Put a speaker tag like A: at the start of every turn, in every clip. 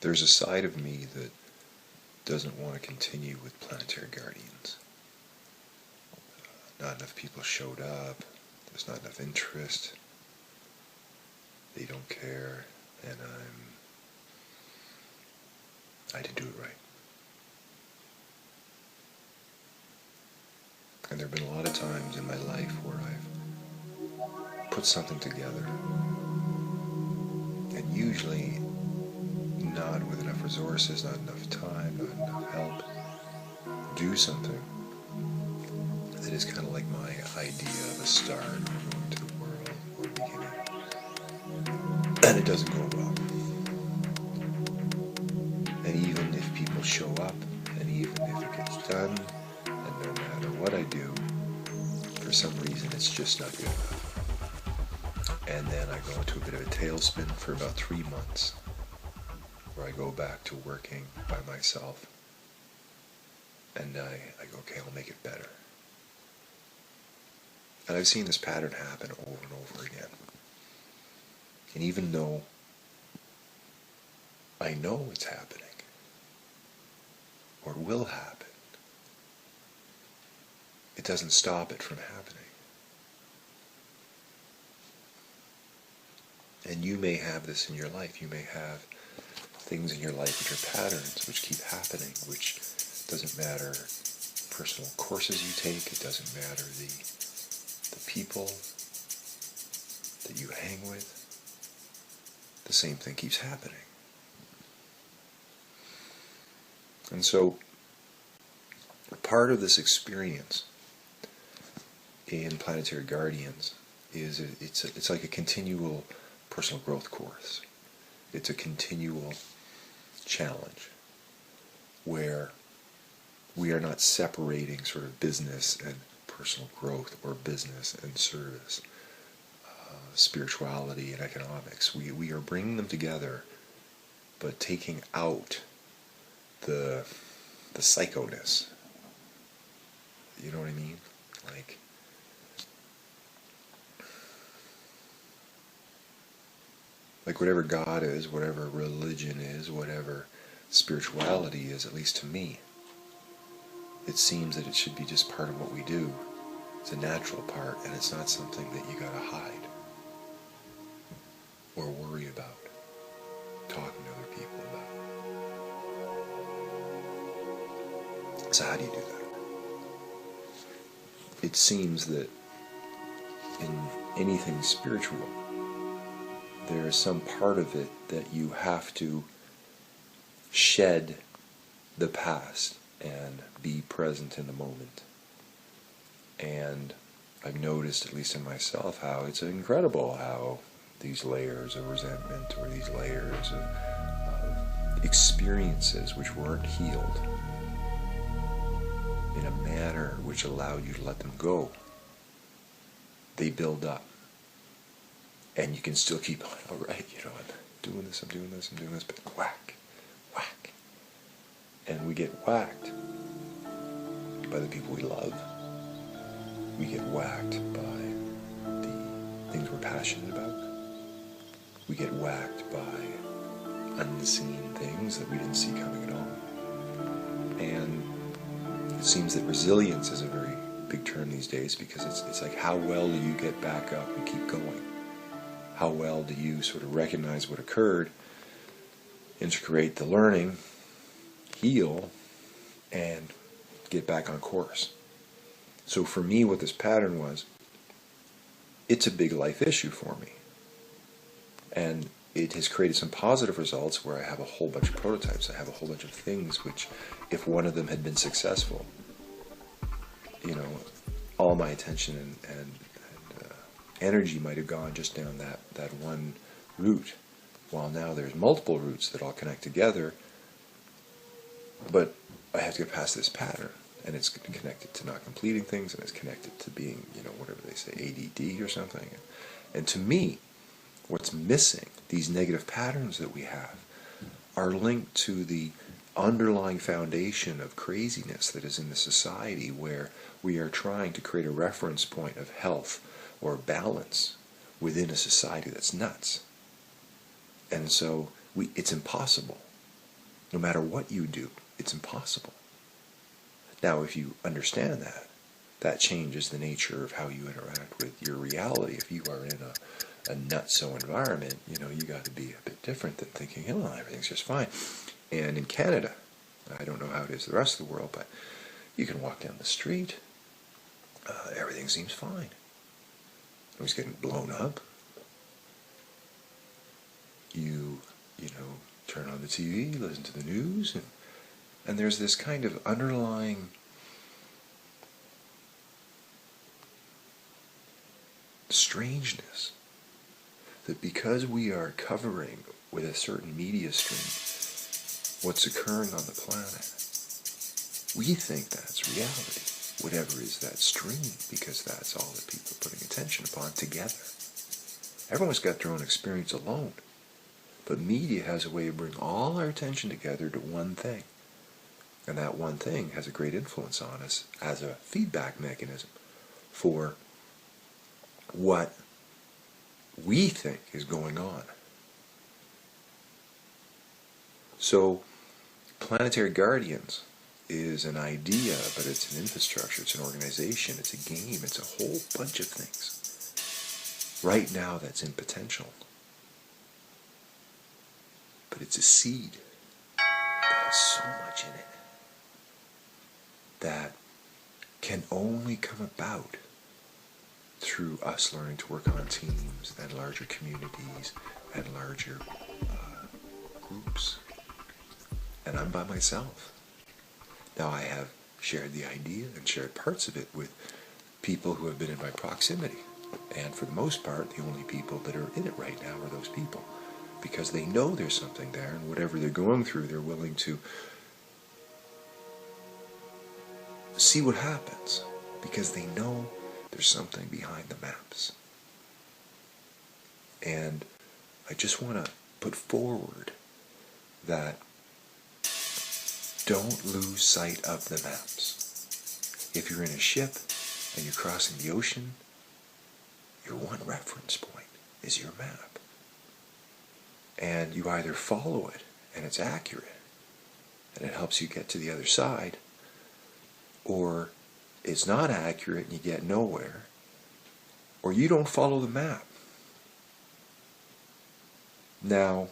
A: there's a side of me that doesn't want to continue with Planetary Guardians. Not enough people showed up, there's not enough interest, they don't care, and I didn't do it right. And there have been a lot of times in my life where I've put something together, and usually not with enough resources, not enough time, not enough help, do something that is kind of like my idea of a start or going to the world or beginning. And it doesn't go well. And even if people show up, and even if it gets done, and no matter what I do, for some reason it's just not good enough. And then I go into a bit of a tailspin for about 3 months, where I go back to working by myself, and I go, okay, I'll make it better. And I've seen this pattern happen over and over again. And even though I know it's happening, or will happen, it doesn't stop it from happening. And you may have this in your life. You may have things in your life which are patterns which keep happening, which doesn't matter personal courses you take, it doesn't matter the people that you hang with, the same thing keeps happening. And so part of this experience in Planetary Guardians is it's like a continual personal growth course. It's a continual challenge where we are not separating sort of business and personal growth, or business and service, spirituality and economics. We are bringing them together, but taking out the psychoness. You know what I mean? Like whatever God is, whatever religion is, whatever spirituality is, at least to me, it seems that it should be just part of what we do. It's a natural part, and it's not something that you gotta hide or worry about talking to other people about. So how do you do that? It seems that in anything spiritual, there is some part of it that you have to shed the past and be present in the moment. And I've noticed, at least in myself, how it's incredible how these layers of resentment or these layers of experiences which weren't healed in a manner which allowed you to let them go, they build up. And you can still keep on, all right, I'm doing this, but whack, whack. And we get whacked by the people we love. We get whacked by the things we're passionate about. We get whacked by unseen things that we didn't see coming at all. And it seems that resilience is a very big term these days, because it's like, how well do you get back up and keep going? How well do you sort of recognize what occurred, integrate the learning, heal, and get back on course? So for me, what this pattern was, it's a big life issue for me. And it has created some positive results where I have a whole bunch of prototypes. I have a whole bunch of things which, if one of them had been successful, all my attention and energy might have gone just down that one route, while now there's multiple routes that all connect together. But I have to get past this pattern, and it's connected to not completing things, and it's connected to being, whatever they say, ADD or something. And to me, what's missing, these negative patterns that we have, are linked to the underlying foundation of craziness that is in the society, where we are trying to create a reference point of health or balance within a society that's nuts. And so it's impossible. No matter what you do, it's impossible. Now, if you understand that, that changes the nature of how you interact with your reality. If you are in a nutso environment, you got to be a bit different than thinking, everything's just fine. And in Canada, I don't know how it is the rest of the world, but you can walk down the street, everything seems fine. Nobody's getting blown up. You turn on the TV, listen to the news, and there's this kind of underlying strangeness that because we are covering with a certain media stream what's occurring on the planet, we think that's reality, whatever is that stream, because that's all that people are putting attention upon together. Everyone's got their own experience alone, but media has a way of bringing all our attention together to one thing, and that one thing has a great influence on us as a feedback mechanism for what we think is going on. So, Planetary Guardians is an idea, but it's an infrastructure, it's an organization, it's a game, it's a whole bunch of things. Right now, that's in potential. But it's a seed that has so much in it that can only come about through us learning to work on teams and larger communities and larger groups. And I'm by myself. Now I have shared the idea and shared parts of it with people who have been in my proximity. And for the most part, the only people that are in it right now are those people. Because they know there's something there, and whatever they're going through, they're willing to see what happens. Because they know there's something behind the maps. And I just want to put forward that don't lose sight of the maps. If you're in a ship and you're crossing the ocean, your one reference point is your map. And you either follow it and it's accurate and it helps you get to the other side, or it's not accurate and you get nowhere, or you don't follow the map. Now,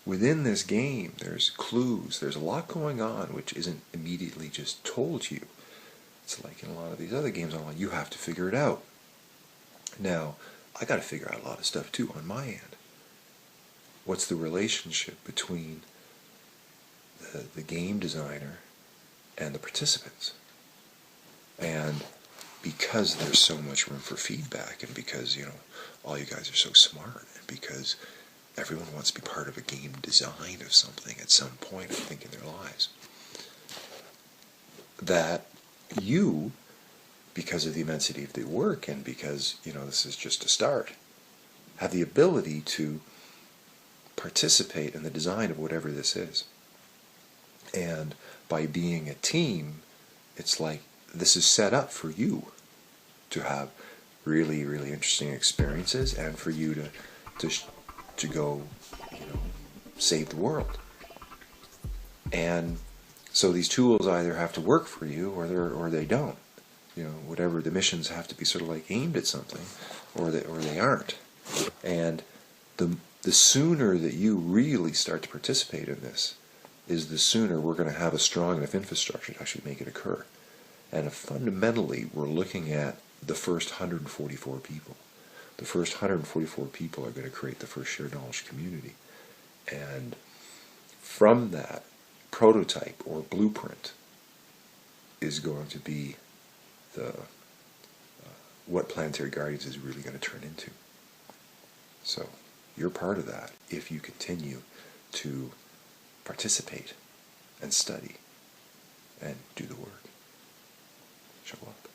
A: within this game, there's clues, there's a lot going on which isn't immediately just told you. It's like in a lot of these other games online, you have to figure it out. Now, I got to figure out a lot of stuff too on my end. What's the relationship between the game designer and the participants? And because there's so much room for feedback, and because, all you guys are so smart, and because everyone wants to be part of a game design of something at some point, I think, in their lives, that you, because of the immensity of the work, and because, this is just a start, have the ability to participate in the design of whatever this is. And by being a team, it's like this is set up for you to have really, really interesting experiences, and for you to go, save the world. And so these tools either have to work for you or they don't. Whatever the missions have to be sort of like aimed at something, or they aren't. And the sooner that you really start to participate in this, is the sooner we're going to have a strong enough infrastructure to actually make it occur. And fundamentally, we're looking at the first 144 people. The first 144 people are going to create the first shared knowledge community. And from that prototype or blueprint is going to be what Planetary Guardians is really going to turn into. So you're part of that if you continue to participate and study and do the work. Show up.